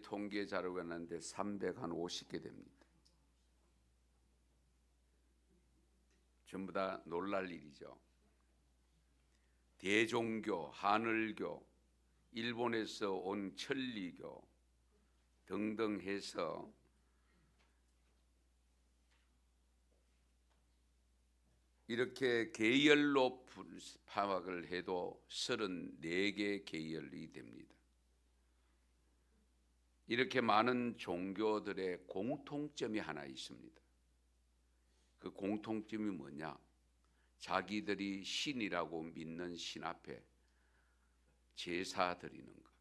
통계 자료가 났는데 350개 됩니다. 전부 다 놀랄 일이죠. 대종교, 하늘교, 일본에서 온 천리교 등등 해서 이렇게 계열로 파악을 해도 34개 계열이 됩니다. 이렇게 많은 종교들의 공통점이 하나 있습니다. 그 공통점이 뭐냐? 자기들이 신이라고 믿는 신 앞에 제사 드리는 것,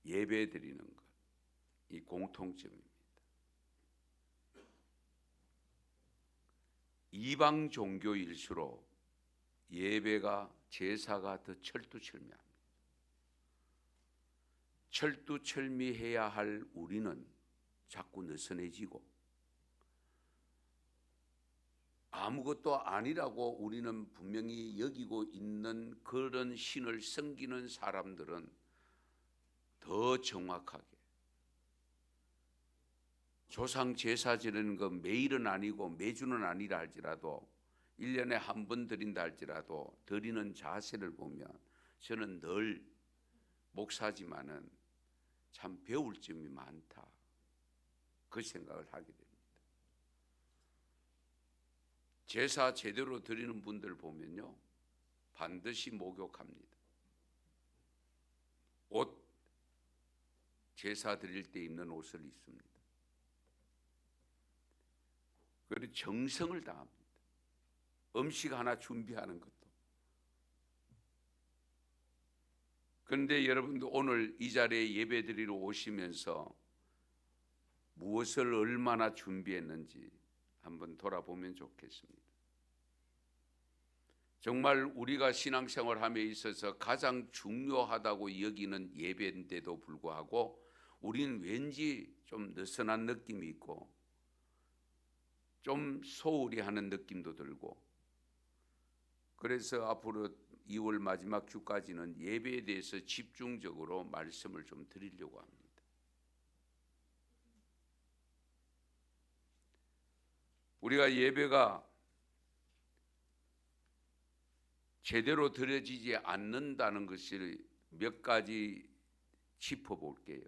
예배 드리는 것, 이 공통점입니다. 이방 종교일수록 예배가 제사가 더 철두철미합니다. 철두철미해야 할 우리는 자꾸 느슨해지고 아무것도 아니라고 우리는 분명히 여기고 있는 그런 신을 섬기는 사람들은 더 정확하게 조상 제사 지르는 거 매일은 아니고 매주는 아니라 할지라도 1년에 한 번 드린다 할지라도 드리는 자세를 보면 저는 늘 목사지만은 참 배울 점이 많다, 그 생각을 하게 됩니다. 제사 제대로 드리는 분들 보면요 반드시 목욕합니다. 옷, 제사 드릴 때 입는 옷을 입습니다. 그리고 정성을 다합니다. 음식 하나 준비하는 것도. 그런데 여러분도 오늘 이 자리에 예배 드리러 오시면서 무엇을 얼마나 준비했는지 한번 돌아보면 좋겠습니다. 정말 우리가 신앙생활함에 있어서 가장 중요하다고 여기는 예배인데도 불구하고 우리는 왠지 좀 느슨한 느낌이 있고 좀 소홀히 하는 느낌도 들고, 그래서 앞으로 2월 마지막 주까지는 예배에 대해서 집중적으로 말씀을 좀 드리려고 합니다. 우리가 예배가 제대로 드려지지 않는다는 것을 몇 가지 짚어볼게요.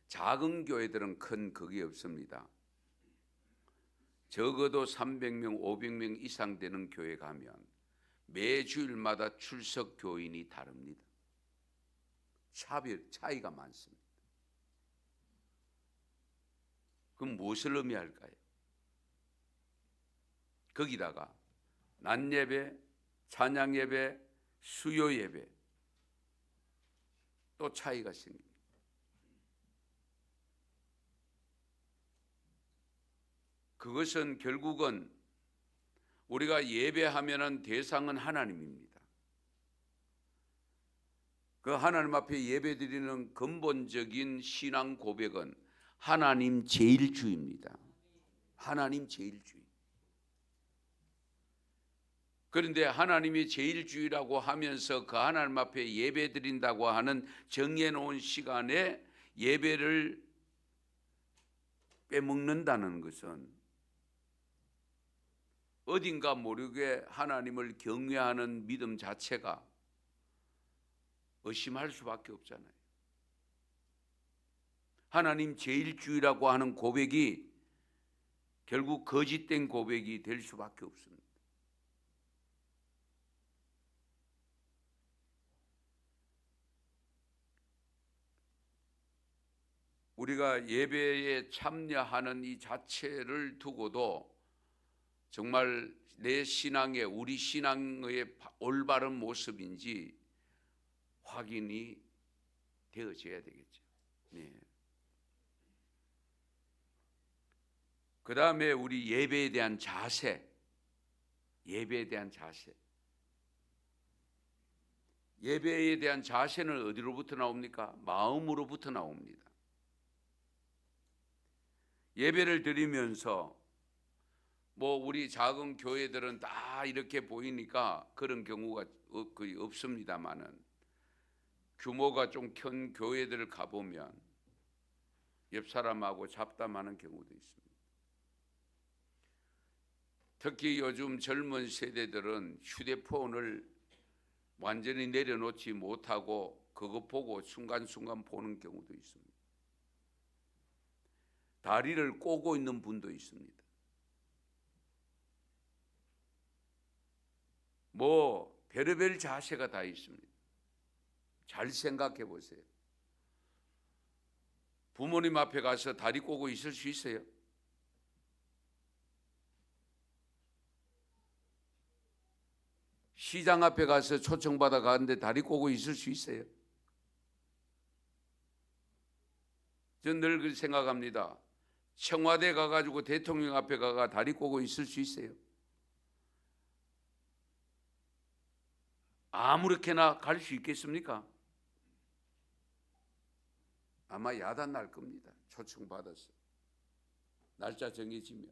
작은 교회들은 큰 그게 없습니다. 적어도 300명, 500명 이상 되는 교회 가면 매 주일마다 출석 교인이 다릅니다. 차이가 많습니다. 그럼 무엇을 의미할까요? 거기다가 낮 예배, 찬양 예배, 수요 예배 또 차이가 생깁니다. 그것은 결국은 우리가 예배하면은 대상은 하나님입니다. 그 하나님 앞에 예배드리는 근본적인 신앙 고백은 하나님 제일주의입니다. 하나님 제일주의. 그런데 하나님이 제일주의라고 하면서 그 하나님 앞에 예배드린다고 하는 정해놓은 시간에 예배를 빼먹는다는 것은 어딘가 모르게 하나님을 경외하는 믿음 자체가 의심할 수밖에 없잖아요. 하나님 제일주의라고 하는 고백이 결국 거짓된 고백이 될 수밖에 없습니다. 우리가 예배에 참여하는 이 자체를 두고도 정말 내 신앙의, 우리 신앙의 올바른 모습인지 확인이 되어져야 되겠죠. 네. 그 다음에 우리 예배에 대한 자세, 예배에 대한 자세. 예배에 대한 자세는 어디로부터 나옵니까? 마음으로부터 나옵니다. 예배를 드리면서 우리 작은 교회들은 다 이렇게 보이니까 그런 경우가 거의 없습니다만은 규모가 좀 큰 교회들을 가보면 옆 사람하고 잡담하는 경우도 있습니다. 특히 요즘 젊은 세대들은 휴대폰을 완전히 내려놓지 못하고 그거 보고 순간순간 보는 경우도 있습니다. 다리를 꼬고 있는 분도 있습니다. 뭐 별의별 자세가 다 있습니다. 잘 생각해 보세요. 부모님 앞에 가서 다리 꼬고 있을 수 있어요? 시장 앞에 가서 초청받아 가는데 다리 꼬고 있을 수 있어요? 저는 늘 생각합니다. 청와대 가가지고 대통령 앞에 가가 다리 꼬고 있을 수 있어요? 아무렇게나 갈 수 있겠습니까? 아마 야단 날 겁니다. 초청받아서 날짜 정해지면.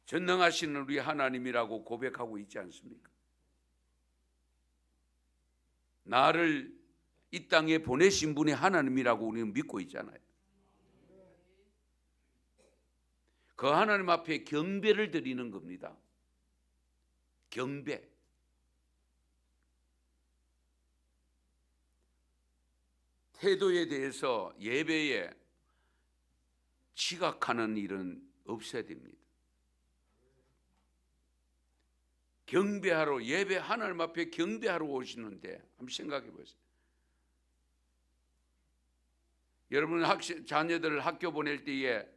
전능하신 우리 하나님이라고 고백하고 있지 않습니까? 나를 이 땅에 보내신 분이 하나님이라고 우리는 믿고 있잖아요. 그 하나님 앞에 경배를 드리는 겁니다. 경배. 태도에 대해서 예배에 지각하는 일은 없어야 됩니다. 경배하러, 예배 하나님 앞에 경배하러 오시는데 한번 생각해 보세요. 여러분 자녀들을 학교 보낼 때에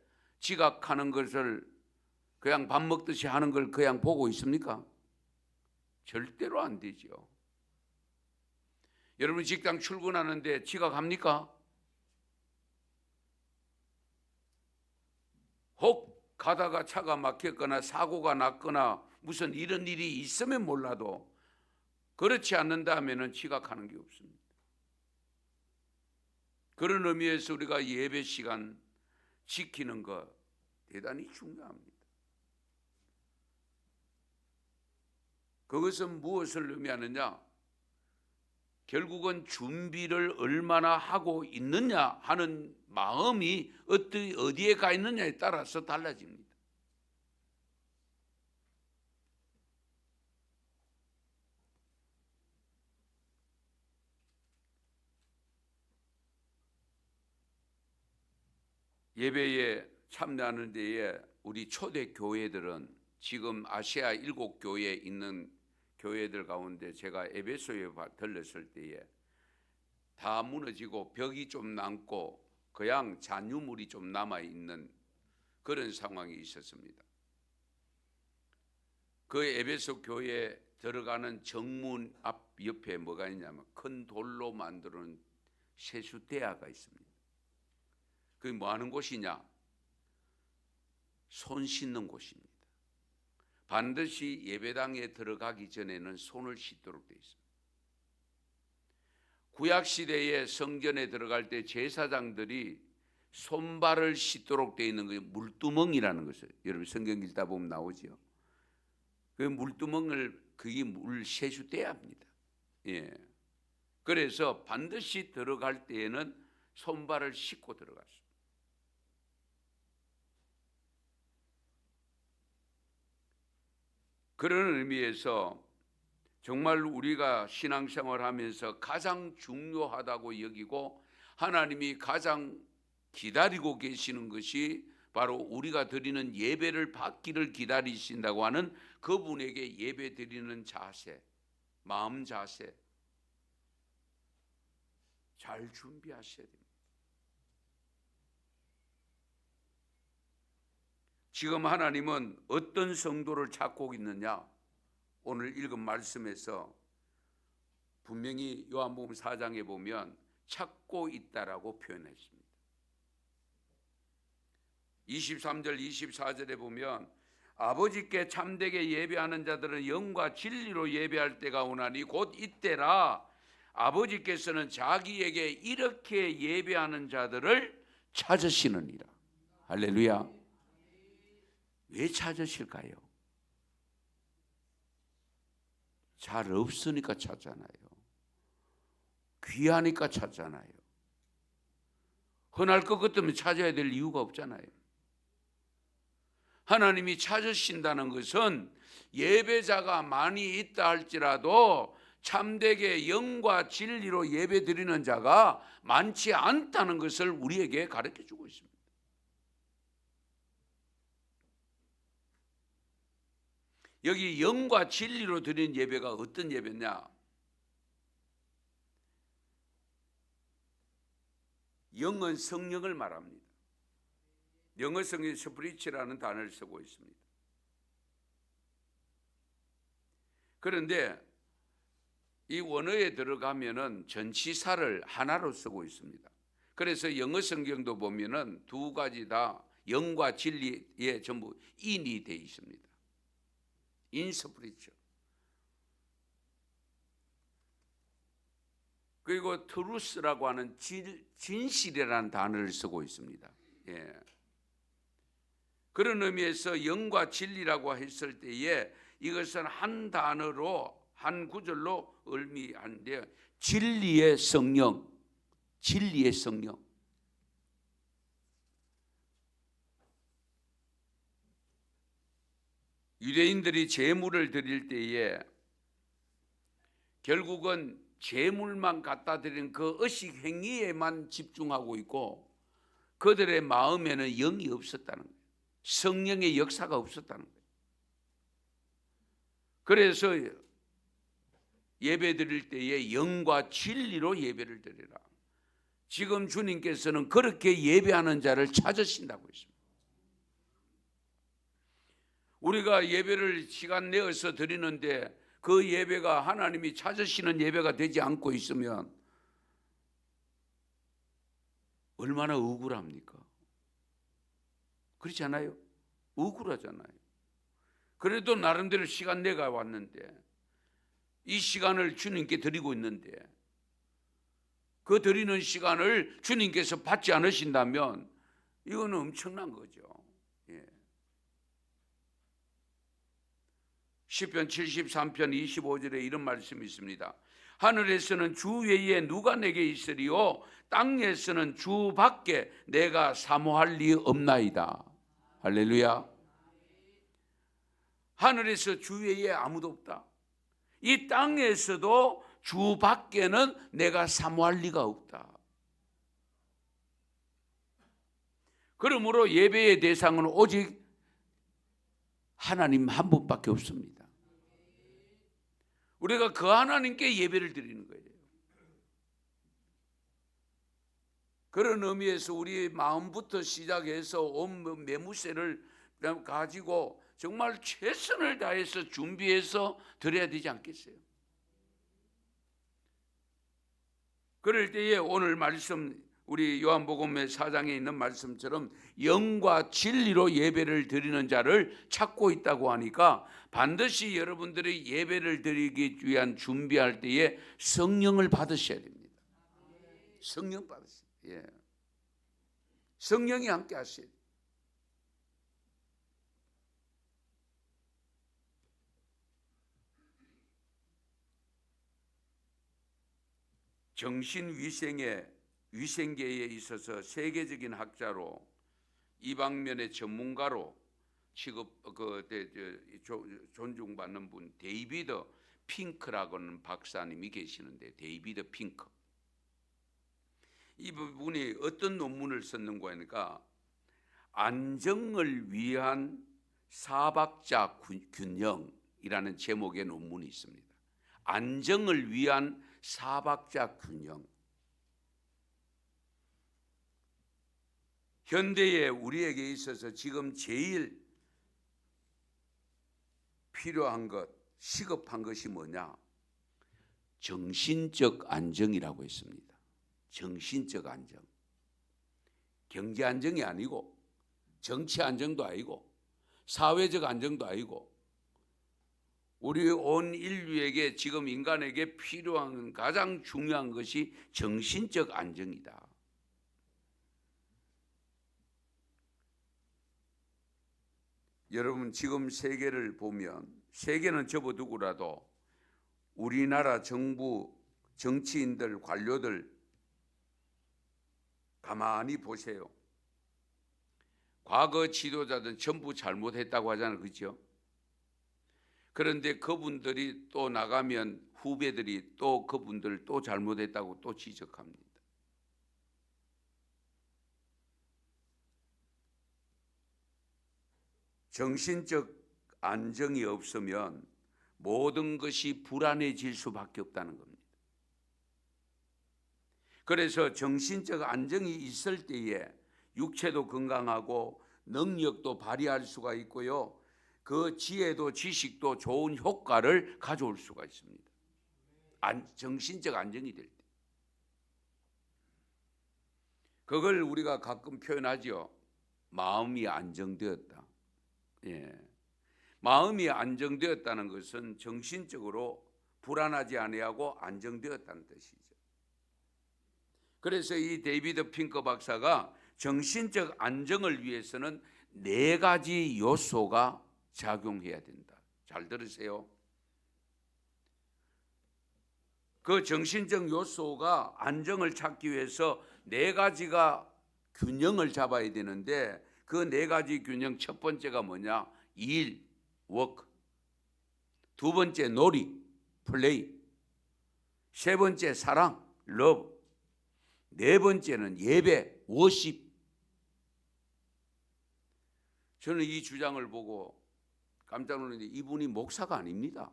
지각하는 것을 그냥 밥 먹듯이 하는 걸 그냥 보고 있습니까? 절대로 안 되죠. 여러분 직장 출근하는데 지각합니까? 혹 가다가 차가 막혔거나 사고가 났거나 무슨 이런 일이 있으면 몰라도 그렇지 않는다면은 지각하는 게 없습니다. 그런 의미에서 우리가 예배 시간 지키는 것 대단히 중요합니다. 그것은 무엇을 의미하느냐? 결국은 준비를 얼마나 하고 있느냐 하는 마음이 어디에 가 있느냐에 따라서 달라집니다. 예배에 참여하는 데에 우리 초대 교회들은 지금 아시아 7교회에 있는 교회들 가운데 제가 에베소에 들렀을 때에 다 무너지고 벽이 좀 남고 그냥 잔유물이 좀 남아있는 그런 상황이 있었습니다. 그 에베소 교회에 들어가는 정문 앞 옆에 뭐가 있냐면 큰 돌로 만드는 세수대야가 있습니다. 그게 뭐 하는 곳이냐? 손 씻는 곳입니다. 반드시 예배당에 들어가기 전에는 손을 씻도록 되어 있습니다. 구약시대에 성전에 들어갈 때 제사장들이 손발을 씻도록 되어 있는 게 물두멍이라는 것을 여러분 성경 읽다 보면 나오죠. 그 물두멍을 그게 물 세수대야입니다. 예. 그래서 반드시 들어갈 때에는 손발을 씻고 들어갔습니다. 그런 의미에서 정말 우리가 신앙생활하면서 가장 중요하다고 여기고 하나님이 가장 기다리고 계시는 것이 바로 우리가 드리는 예배를 받기를 기다리신다고 하는 그분에게 예배 드리는 자세, 마음 자세 잘 준비하셔야 됩니다. 지금 하나님은 어떤 성도를 찾고 있느냐? 오늘 읽은 말씀에서 분명히 요한복음 4장에 보면 찾고 있다라고 표현했습니다. 23절 24절에 보면 아버지께 참되게 예배하는 자들은 영과 진리로 예배할 때가 오나니 곧 이때라. 아버지께서는 자기에게 이렇게 예배하는 자들을 찾으시느니라. 할렐루야. 왜 찾으실까요? 잘 없으니까 찾잖아요. 귀하니까 찾잖아요. 흔할 것 같으면 찾아야 될 이유가 없잖아요. 하나님이 찾으신다는 것은 예배자가 많이 있다 할지라도 참되게 영과 진리로 예배드리는 자가 많지 않다는 것을 우리에게 가르쳐주고 있습니다. 여기 영과 진리로 드리는 예배가 어떤 예배냐? 영은 성령을 말합니다. 영어 성경에 스피리츠라는 단어를 쓰고 있습니다. 그런데 이 원어에 들어가면은 전치사를 하나로 쓰고 있습니다. 그래서 영어 성경도 보면은 두 가지 다 영과 진리에 전부 인이 되어 있습니다. 인 스피리츠. 그리고 트루스라고 하는 진실이라는 단어를 쓰고 있습니다. 예. 그런 의미에서 영과 진리라고 했을 때에 이것은 한 단어로 한 구절로 의미하는데 진리의 성령, 진리의 성령. 유대인들이 제물을 드릴 때에 결국은 제물만 갖다 드리는 그 의식 행위에만 집중하고 있고 그들의 마음에는 영이 없었다는 거예요. 성령의 역사가 없었다는 거예요. 그래서 예배 드릴 때에 영과 진리로 예배를 드리라. 지금 주님께서는 그렇게 예배하는 자를 찾으신다고 했습니다. 우리가 예배를 시간 내어서 드리는데 그 예배가 하나님이 찾으시는 예배가 되지 않고 있으면 얼마나 억울합니까? 그렇지 않아요? 억울하잖아요. 그래도 나름대로 시간 내가 왔는데 이 시간을 주님께 드리고 있는데 그 드리는 시간을 주님께서 받지 않으신다면 이거는 엄청난 거죠. 예. 시편 73편 25절에 이런 말씀이 있습니다. 하늘에서는 주 외에 누가 내게 있으리요 땅에서는 주 밖에 내가 사모할 리 없나이다. 할렐루야. 하늘에서 주 외에 아무도 없다. 이 땅에서도 주 밖에는 내가 사모할 리가 없다. 그러므로 예배의 대상은 오직 하나님 한 분밖에 없습니다. 우리가 그 하나님께 예배를 드리는 거예요. 그런 의미에서 우리 마음부터 시작해서 온 매무새를 가지고 정말 최선을 다해서 준비해서 드려야 되지 않겠어요? 그럴 때에 오늘 말씀 우리 요한복음의 4장에 있는 말씀처럼 영과 진리로 예배를 드리는 자를 찾고 있다고 하니까 반드시 여러분들이 예배를 드리기 위한 준비할 때에 성령을 받으셔야 됩니다. 성령 받으세요. 예. 성령이 함께 하세요. 위생계에 있어서 세계적인 학자로 이 방면의 전문가로 존중받는 분 데이비드 핑크라고는 박사님이 계시는데 데이비드 핑크 이 부분이 어떤 논문을 썼는가 하니까 안정을 위한 사박자 균형이라는 제목의 논문이 있습니다. 안정을 위한 사박자 균형. 현대에 우리에게 있어서 지금 제일 필요한 것, 시급한 것이 뭐냐? 정신적 안정이라고 했습니다. 정신적 안정. 경제 안정이 아니고 정치 안정도 아니고 사회적 안정도 아니고 우리 온 인류에게 지금 인간에게 필요한 가장 중요한 것이 정신적 안정이다. 여러분 지금 세계를 보면 세계는 접어두고라도 우리나라 정부 정치인들 관료들 가만히 보세요. 과거 지도자들은 전부 잘못했다고 하잖아요. 그렇죠? 그런데 그분들이 또 나가면 후배들이 또 그분들 또 잘못했다고 또 지적합니다. 정신적 안정이 없으면 모든 것이 불안해질 수밖에 없다는 겁니다. 그래서 정신적 안정이 있을 때에 육체도 건강하고 능력도 발휘할 수가 있고요. 그 지혜도 지식도 좋은 효과를 가져올 수가 있습니다. 정신적 안정이 될 때. 그걸 우리가 가끔 표현하죠. 마음이 안정되었다. 예. 마음이 안정되었다는 것은 정신적으로 불안하지 아니하고 안정되었다는 뜻이죠. 그래서 이 데이비드 핑커 박사가 정신적 안정을 위해서는 4가지 요소가 작용해야 된다. 잘 들으세요. 그 정신적 요소가 안정을 찾기 위해서 4가지가 균형을 잡아야 되는데 그 4가지 균형 첫 번째가 뭐냐? 일, 워크. 두 번째 놀이, 플레이. 세 번째 사랑, 러브. 네 번째는 예배, 워십. 저는 이 주장을 보고 깜짝 놀랐는데 이분이 목사가 아닙니다.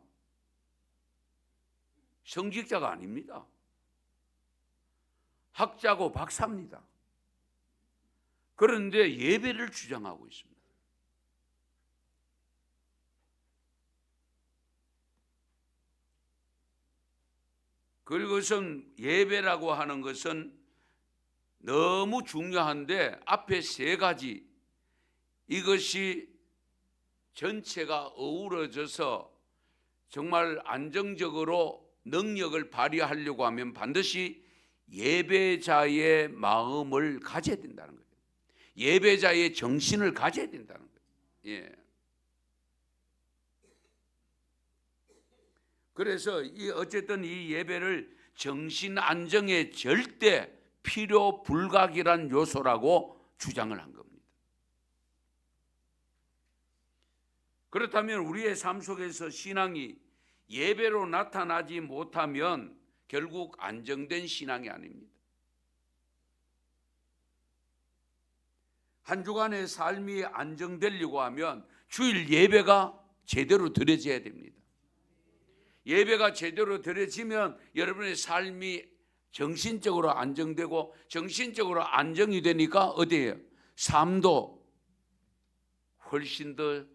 성직자가 아닙니다. 학자고 박사입니다. 그런데 예배를 주장하고 있습니다. 그것은 예배라고 하는 것은 너무 중요한데 앞에 3가지 이것이 전체가 어우러져서 정말 안정적으로 능력을 발휘하려고 하면 반드시 예배자의 마음을 가져야 된다는 거예요. 예배자의 정신을 가져야 된다는 거예요. 예. 그래서 어쨌든 이 예배를 정신 안정의 절대 필요 불가결한 요소라고 주장을 한 겁니다. 그렇다면 우리의 삶 속에서 신앙이 예배로 나타나지 못하면 결국 안정된 신앙이 아닙니다. 한 주간의 삶이 안정되려고 하면 주일 예배가 제대로 드려져야 됩니다. 예배가 제대로 드려지면 여러분의 삶이 정신적으로 안정되고 정신적으로 안정이 되니까 어디예요? 삶도 훨씬 더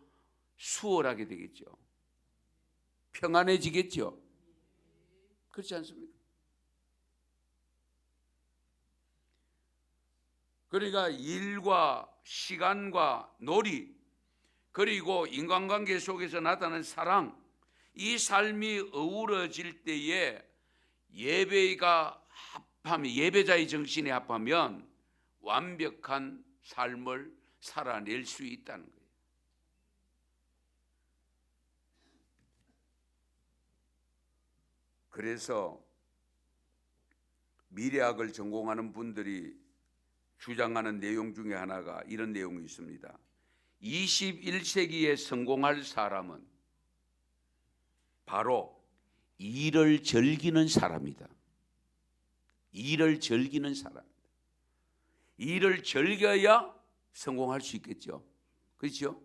수월하게 되겠죠. 평안해지겠죠. 그렇지 않습니까? 그러니까 일과 시간과 놀이 그리고 인간관계 속에서 나타나는 사랑 이 삶이 어우러질 때에 예배가 합하면 예배자의 정신이 합하면 완벽한 삶을 살아낼 수 있다는 거예요. 그래서 미래학을 전공하는 분들이 주장하는 내용 중에 하나가 이런 내용이 있습니다. 21세기에 성공할 사람은 바로 일을 즐기는 사람이다. 일을 즐기는 사람이다. 일을 즐겨야 성공할 수 있겠죠. 그렇죠?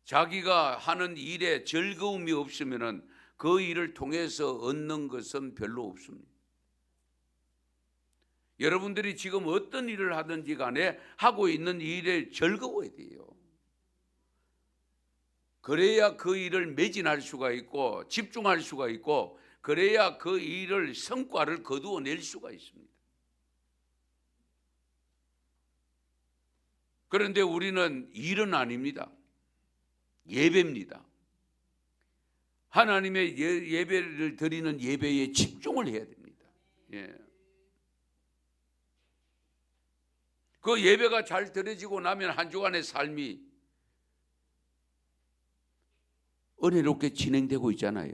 자기가 하는 일에 즐거움이 없으면 그 일을 통해서 얻는 것은 별로 없습니다. 여러분들이 지금 어떤 일을 하든지 간에 하고 있는 일에 즐거워야 돼요. 그래야 그 일을 매진할 수가 있고 집중할 수가 있고 그래야 그 일을 성과를 거두어낼 수가 있습니다. 그런데 우리는 일은 아닙니다. 예배입니다. 하나님의 예배를 드리는 예배에 집중을 해야 됩니다. 예. 그 예배가 잘 드려지고 나면 한 주간의 삶이 은혜롭게 진행되고 있잖아요.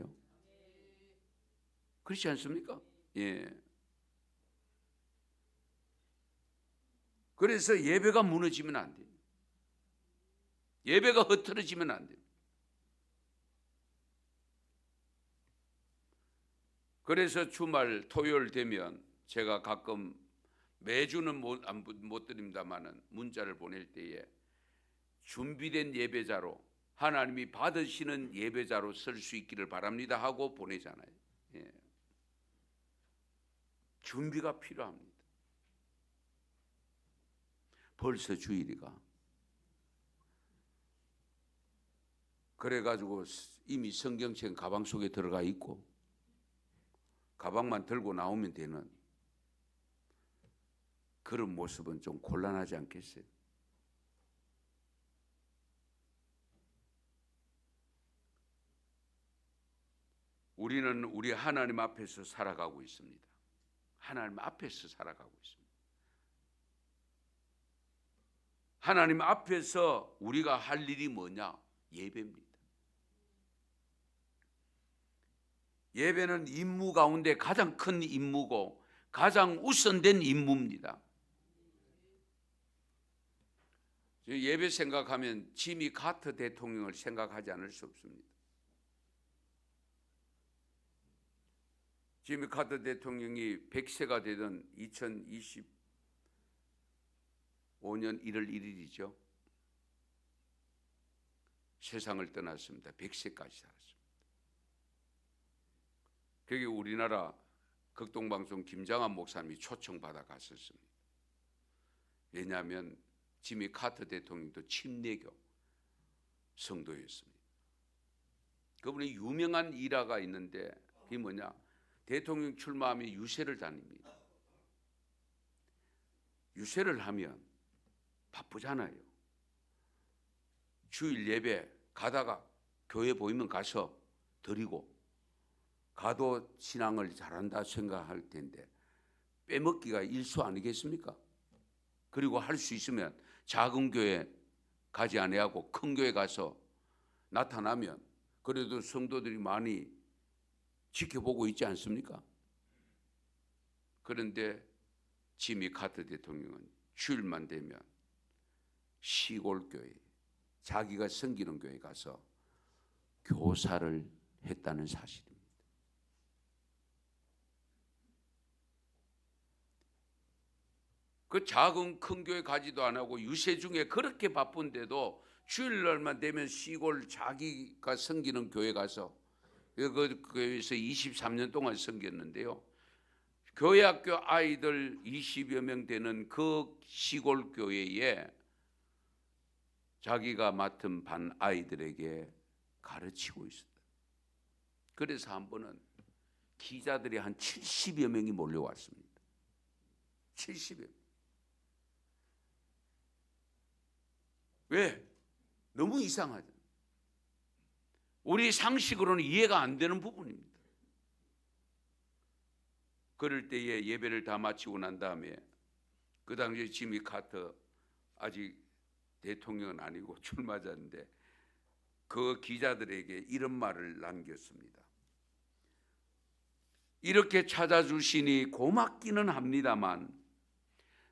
그렇지 않습니까? 예. 그래서 예배가 무너지면 안 돼요. 예배가 흐트러지면 안 돼요. 그래서 주말 토요일 되면 제가 가끔 매주는 못 드립니다만은 문자를 보낼 때에 준비된 예배자로 하나님이 받으시는 예배자로 설 수 있기를 바랍니다 하고 보내잖아요. 예. 준비가 필요합니다. 벌써 주일이가. 그래가지고 이미 성경책 가방 속에 들어가 있고 가방만 들고 나오면 되는 그런 모습은 좀 곤란하지 않겠어요? 우리는 우리 하나님 앞에서 살아가고 있습니다. 하나님 앞에서 살아가고 있습니다. 하나님 앞에서 우리가 할 일이 뭐냐? 예배입니다. 예배는 임무 가운데 가장 큰 임무고 가장 우선된 임무입니다. 예배 생각하면 지미 카터 대통령을 생각하지 않을 수 없습니다. 지미 카터 대통령이 100세가 되던 2025년 1월 1일이죠. 세상을 떠났습니다. 100세까지 살았습니다. 거기 우리나라 극동방송 김장한 목사님이 초청받아 갔었습니다. 왜냐하면 지미 카터 대통령도 침례교 성도였습니다. 그분이 유명한 일화가 있는데 그게 뭐냐? 대통령 출마하면 유세를 다닙니다. 유세를 하면 바쁘잖아요. 주일 예배 가다가 교회 보이면 가서 드리고 가도 신앙을 잘한다 생각할 텐데 빼먹기가 일수 아니겠습니까? 그리고 할 수 있으면 작은 교회 가지 아니하고 큰 교회 가서 나타나면 그래도 성도들이 많이 지켜보고 있지 않습니까? 그런데 지미 카터 대통령은 주일만 되면 시골 교회, 자기가 섬기는 교회 가서 교사를 했다는 사실입니다. 그 작은 큰 교회 가지도 안 하고 유세 중에 그렇게 바쁜데도 주일날만 되면 시골 자기가 섬기는 교회 가서 그 교회에서 23년 동안 섬겼는데요. 교회학교 아이들 20여 명 되는 그 시골 교회에 자기가 맡은 반 아이들에게 가르치고 있었다. 그래서 한 번은 기자들이 한 70여 명이 몰려왔습니다. 70여 명. 왜? 너무 이상하죠. 우리 상식으로는 이해가 안 되는 부분입니다. 그럴 때에 예배를 다 마치고 난 다음에 그 당시에 지미 카터 아직 대통령은 아니고 출마자인데 그 기자들에게 이런 말을 남겼습니다. 이렇게 찾아주시니 고맙기는 합니다만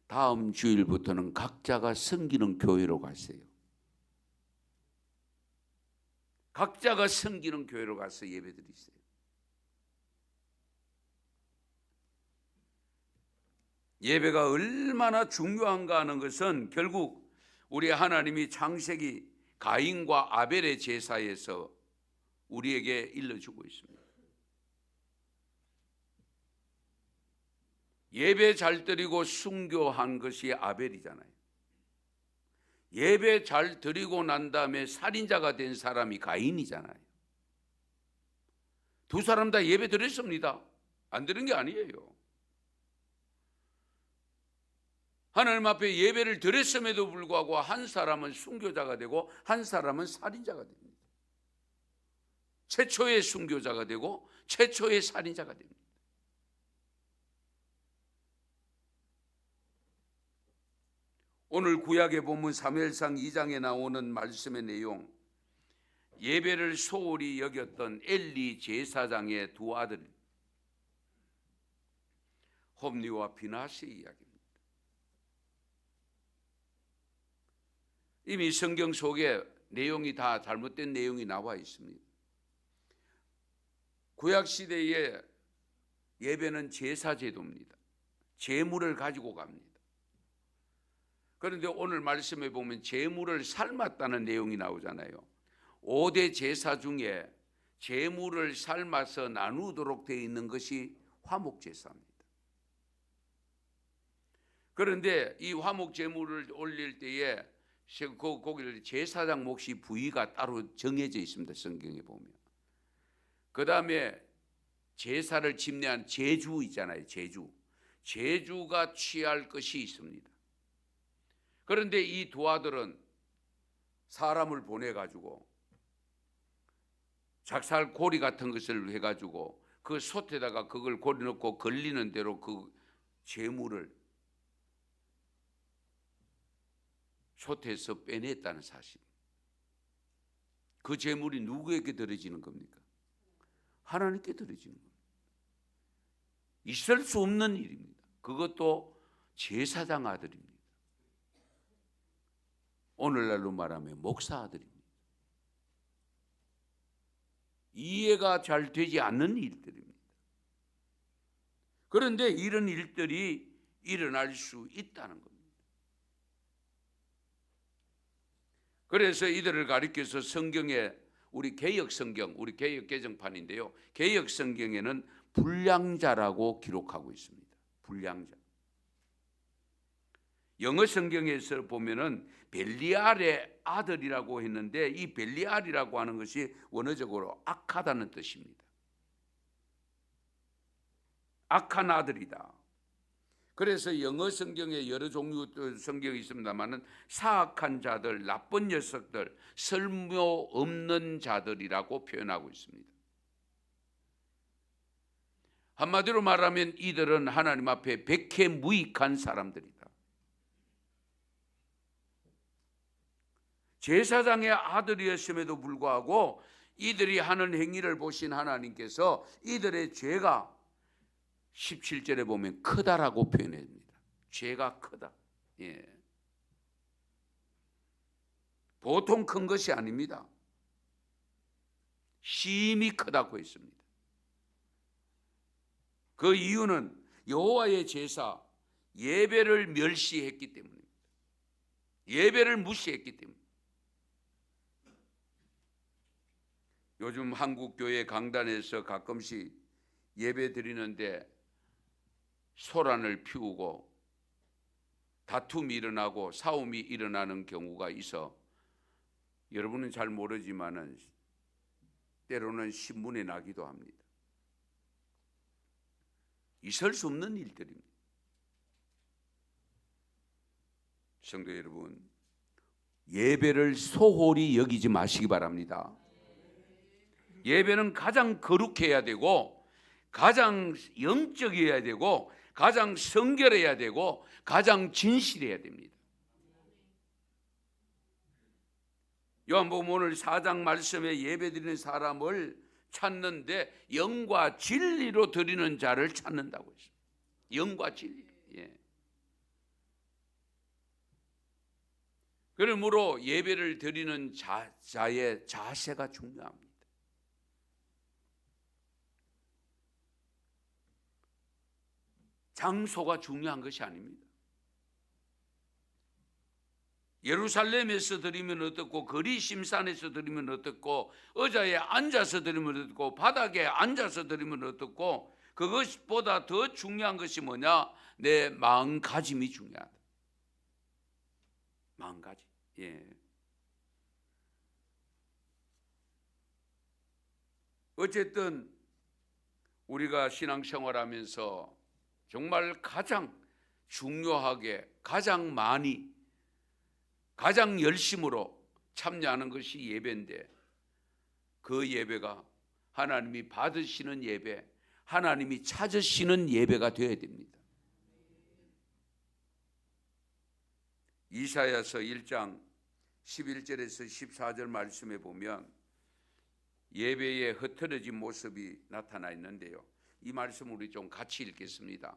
다음 주일부터는 각자가 섬기는 교회로 가세요. 각자가 섬기는 교회로 가서 예배드리세요. 예배가 얼마나 중요한가 하는 것은 결국 우리 하나님이 창세기 가인과 아벨의 제사에서 우리에게 일러주고 있습니다. 예배 잘 드리고 순교한 것이 아벨이잖아요. 예배 잘 드리고 난 다음에 살인자가 된 사람이 가인이잖아요. 두 사람 다 예배 드렸습니다. 안 드린 게 아니에요. 하나님 앞에 예배를 드렸음에도 불구하고 한 사람은 순교자가 되고 한 사람은 살인자가 됩니다. 최초의 순교자가 되고 최초의 살인자가 됩니다. 오늘 구약의 본문 사무엘상 2장에 나오는 말씀의 내용, 예배를 소홀히 여겼던 엘리 제사장의 두 아들 홈리와 비나스의 이야기입니다. 이미 성경 속에 내용이 다 잘못된 내용이 나와 있습니다. 구약 시대의 예배는 제사 제도입니다. 제물을 가지고 갑니다. 그런데 오늘 말씀에 보면 제물을 삶았다는 내용이 나오잖아요. 5대 제사 중에 제물을 삶아서 나누도록 되어 있는 것이 화목제사입니다. 그런데 이 화목제물을 올릴 때에 거기를 제사장 몫이 부위가 따로 정해져 있습니다. 성경에 보면. 그 다음에 제사를 집례한 제주 있잖아요. 제주가 취할 것이 있습니다. 그런데 이 두 아들은 사람을 보내가지고 작살 고리 같은 것을 해가지고 그 솥에다가 그걸 고리 넣고 걸리는 대로 그 제물을 솥에서 빼냈다는 사실. 그 제물이 누구에게 드려지는 겁니까? 하나님께 드려지는 겁니다. 있을 수 없는 일입니다. 그것도 제사장 아들입니다. 오늘날로 말하면 목사 아들입니다. 이해가 잘 되지 않는 일들입니다. 그런데 이런 일들이 일어날 수 있다는 겁니다. 그래서 이들을 가리켜서 성경에 우리 개역 성경, 우리 개역 개정판인데요. 개역 성경에는 불량자라고 기록하고 있습니다. 불량자. 영어 성경에서 보면은 벨리알의 아들이라고 했는데 이 벨리알이라고 하는 것이 원어적으로 악하다는 뜻입니다. 악한 아들이다. 그래서 영어 성경에 여러 종류 성경이 있습니다만은 사악한 자들, 나쁜 녀석들, 설모 없는 자들이라고 표현하고 있습니다. 한마디로 말하면 이들은 하나님 앞에 백해무익한 사람들이다. 제사장의 아들이었음에도 불구하고 이들이 하는 행위를 보신 하나님께서 이들의 죄가 17절에 보면 크다라고 표현합니다. 죄가 크다. 예. 보통 큰 것이 아닙니다. 심히 크다고 했습니다. 그 이유는 여호와의 제사 예배를 멸시했기 때문입니다. 예배를 무시했기 때문입니다. 요즘 한국 교회 강단에서 가끔씩 예배 드리는데 소란을 피우고 다툼이 일어나고 싸움이 일어나는 경우가 있어 여러분은 잘 모르지만은 때로는 신문에 나기도 합니다. 있을 수 없는 일들입니다. 성도 여러분, 예배를 소홀히 여기지 마시기 바랍니다. 예배는 가장 거룩해야 되고 가장 영적이어야 되고 가장 성결해야 되고 가장 진실해야 됩니다. 요한복음 오늘 4장 말씀에 예배드리는 사람을 찾는데 영과 진리로 드리는 자를 찾는다고 했습니다. 영과 진리. 예. 그러므로 예배를 드리는 자의 자세가 중요합니다. 장소가 중요한 것이 아닙니다. 예루살렘에서 드리면 어떻고 거리심산에서 드리면 어떻고 의자에 앉아서 드리면 어떻고 바닥에 앉아서 드리면 어떻고 그것보다 더 중요한 것이 뭐냐? 내 마음가짐이 중요하다. 마음가짐. 예. 어쨌든 우리가 신앙생활하면서 정말 가장 중요하게 가장 많이 가장 열심으로 참여하는 것이 예배인데 그 예배가 하나님이 받으시는 예배, 하나님이 찾으시는 예배가 되어야 됩니다. 이사야서 1장 11절에서 14절 말씀에 보면 예배의 흐트러진 모습이 나타나 있는데요. 이 말씀 우리 좀 같이 읽겠습니다.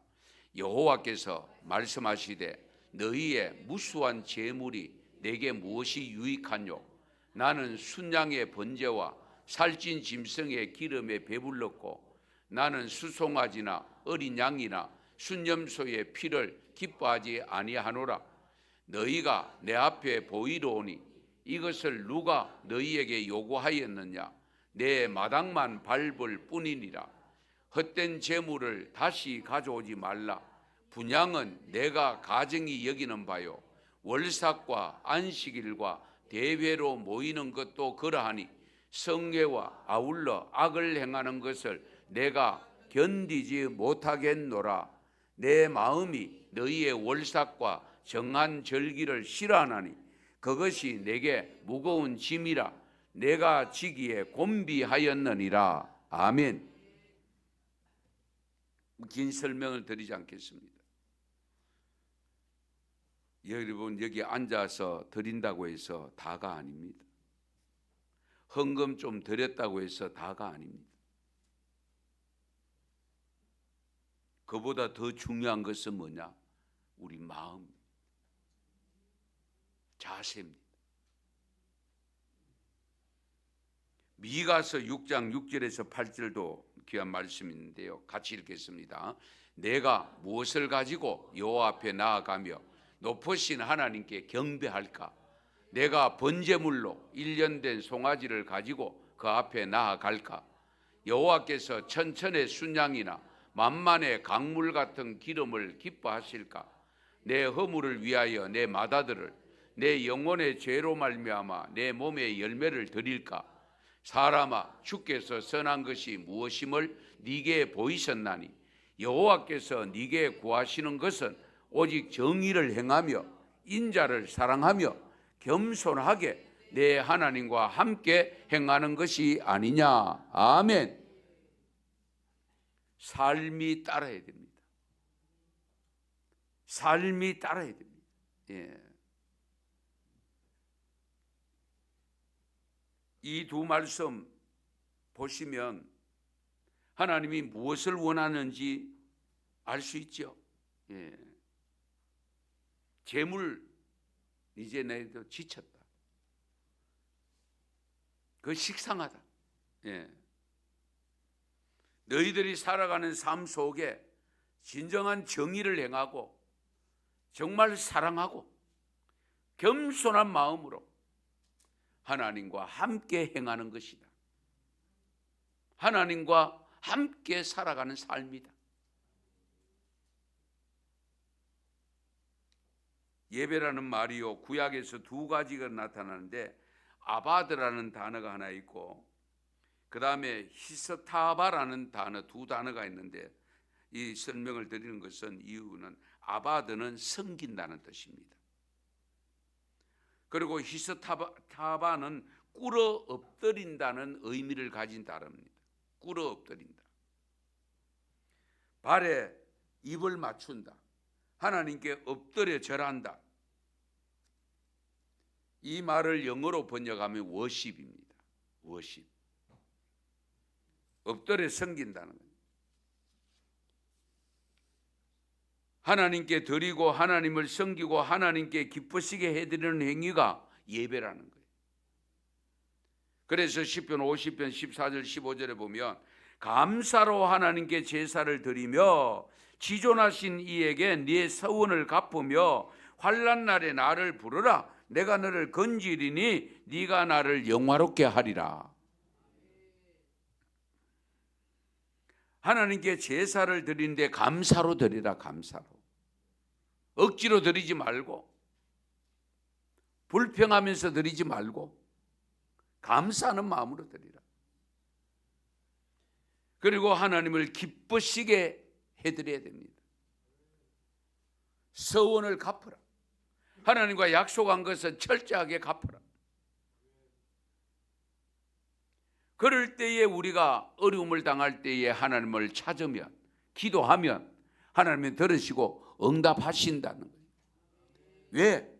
여호와께서 말씀하시되 너희의 무수한 재물이 내게 무엇이 유익하뇨? 나는 순양의 번제와 살찐 짐승의 기름에 배불렀고 나는 수송아지나 어린 양이나 순염소의 피를 기뻐하지 아니하노라. 너희가 내 앞에 보이러오니 이것을 누가 너희에게 요구하였느냐? 내 마당만 밟을 뿐이니라. 헛된 재물을 다시 가져오지 말라. 분향은 내가 가증히 여기는 바요. 월삭과 안식일과 대회로 모이는 것도 그러하니 성회와 아울러 악을 행하는 것을 내가 견디지 못하겠노라. 내 마음이 너희의 월삭과 정한 절기를 싫어하나니 그것이 내게 무거운 짐이라. 내가 지기에 곤비하였느니라. 아멘. 긴 설명을 드리지 않겠습니다. 여러분, 여기 앉아서 드린다고 해서 다가 아닙니다. 헌금 좀 드렸다고 해서 다가 아닙니다. 그보다 더 중요한 것은 뭐냐? 우리 마음, 자세입니다. 미가서 6장 6절에서 8절도 귀한 말씀이 있는데요. 같이 읽겠습니다. 내가 무엇을 가지고 여호와 앞에 나아가며 높으신 하나님께 경배할까? 내가 번제물로 1년 된 송아지를 가지고 그 앞에 나아갈까? 여호와께서 천천의 순양이나 만만의 강물 같은 기름을 기뻐하실까? 내 허물을 위하여 내 맏아들을 내 영혼의 죄로 말미암아 내 몸의 열매를 드릴까? 사람아, 주께서 선한 것이 무엇임을 네게 보이셨나니 여호와께서 네게 구하시는 것은 오직 정의를 행하며 인자를 사랑하며 겸손하게 내 하나님과 함께 행하는 것이 아니냐. 아멘. 삶이 따라야 됩니다. 삶이 따라야 됩니다. 예. 이 두 말씀 보시면 하나님이 무엇을 원하는지 알 수 있죠. 예. 재물 이제 내도 지쳤다. 그 식상하다. 예. 너희들이 살아가는 삶 속에 진정한 정의를 행하고 정말 사랑하고 겸손한 마음으로 하나님과 함께 행하는 것이다. 하나님과 함께 살아가는 삶이다. 예배라는 말이요, 구약에서 두 가지가 나타나는데 아바드라는 단어가 하나 있고 그 다음에 히스타바라는 단어, 두 단어가 있는데 이 설명을 드리는 것은 이유는 아바드는 섬긴다는 뜻입니다. 그리고 히스타바는 꿇어 엎드린다는 의미를 가진 단어입니다. 꿇어 엎드린다. 발에 입을 맞춘다. 하나님께 엎드려 절한다. 이 말을 영어로 번역하면 워십입니다. 워십. 엎드려 섬긴다는 거예요. 하나님께 드리고 하나님을 섬기고 하나님께 기쁘시게 해드리는 행위가 예배라는 거예요. 그래서 시편 50편 14절 15절에 보면 감사로 하나님께 제사를 드리며 지존하신 이에게 네 서원을 갚으며 환난 날에 나를 부르라. 내가 너를 건지리니 네가 나를 영화롭게 하리라. 하나님께 제사를 드리는데 감사로 드리라. 감사로. 억지로 드리지 말고 불평하면서 드리지 말고 감사하는 마음으로 드리라. 그리고 하나님을 기쁘시게 해드려야 됩니다. 서원을 갚으라. 하나님과 약속한 것은 철저하게 갚으라. 그럴 때에 우리가 어려움을 당할 때에 하나님을 찾으면 기도하면 하나님이 들으시고 응답하신다는 거예요. 왜?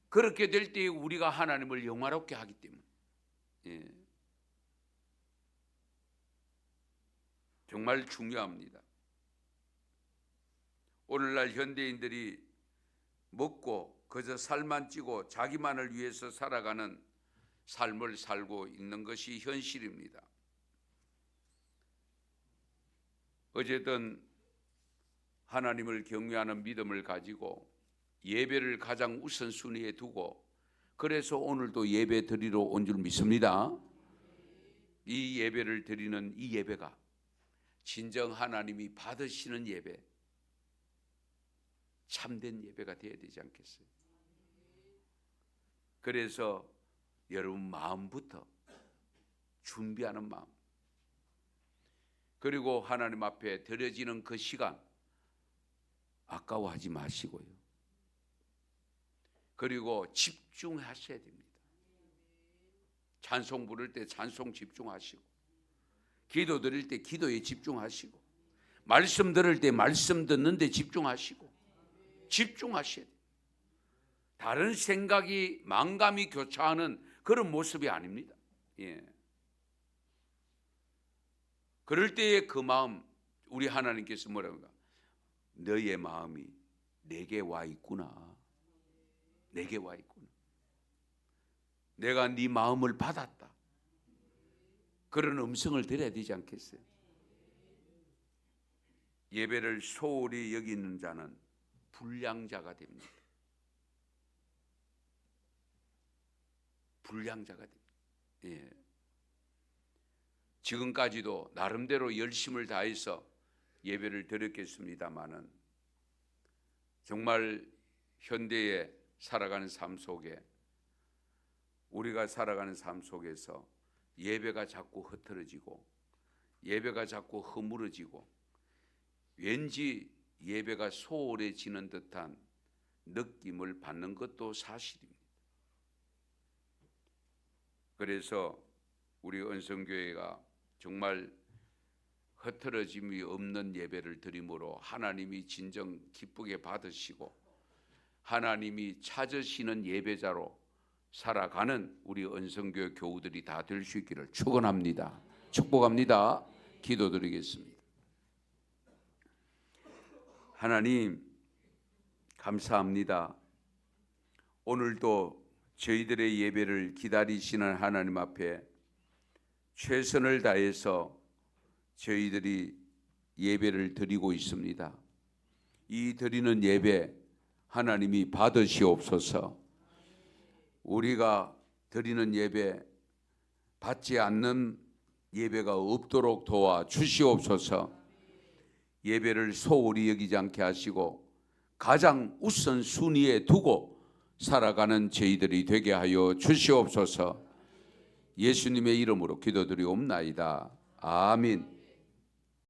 그렇게 될 때에 우리가 하나님을 영화롭게 하기 때문에. 예. 정말 중요합니다. 오늘날 현대인들이 먹고 그저 살만 찌고 자기만을 위해서 살아가는 삶을 살고 있는 것이 현실입니다. 어쨌든 하나님을 경외하는 믿음을 가지고 예배를 가장 우선순위에 두고, 그래서 오늘도 예배 드리러 온 줄 믿습니다. 이 예배를 드리는 이 예배가 진정 하나님이 받으시는 예배, 참된 예배가 되어야 되지 않겠어요? 그래서 여러분 마음부터 준비하는 마음, 그리고 하나님 앞에 드려지는 그 시간 아까워하지 마시고요. 그리고 집중하셔야 됩니다. 찬송 부를 때 찬송 집중하시고, 기도 드릴 때 기도에 집중하시고, 말씀 들을 때 말씀 듣는 데 집중하시고, 집중하셔야 돼요. 다른 생각이 망감이 교차하는 그런 모습이 아닙니다. 예. 그럴 때의 그 마음, 우리 하나님께서 뭐라고 합니까? 너의 마음이 내게 와 있구나. 내게 와 있구나. 내가 네 마음을 받았다. 그런 음성을 드려야 되지 않겠어요? 예배를 소홀히 여기는 자는 불량자가 됩니다. 불량자가 됩니다. 예. 지금까지도 나름대로 열심을 다해서 예배를 드렸겠습니다마는 정말 현대에 살아가는 삶 속에, 우리가 살아가는 삶 속에서 예배가 자꾸 흐트러지고 예배가 자꾸 허물어지고 왠지 예배가 소홀해지는 듯한 느낌을 받는 것도 사실입니다. 그래서 우리 은성교회가 정말 흐트러짐이 없는 예배를 드림으로 하나님이 진정 기쁘게 받으시고 하나님이 찾으시는 예배자로 살아가는 우리 은성교회 교우들이 다 될 수 있기를 축원합니다. 축복합니다. 기도드리겠습니다. 하나님 감사합니다. 오늘도 저희들의 예배를 기다리시는 하나님 앞에 최선을 다해서 저희들이 예배를 드리고 있습니다. 이 드리는 예배 하나님이 받으시옵소서. 우리가 드리는 예배 받지 않는 예배가 없도록 도와 주시옵소서. 예배를 소홀히 여기지 않게 하시고 가장 우선 순위에 두고 살아가는 저희들이 되게 하여 주시옵소서. 예수님의 이름으로 기도드리옵나이다. 아멘.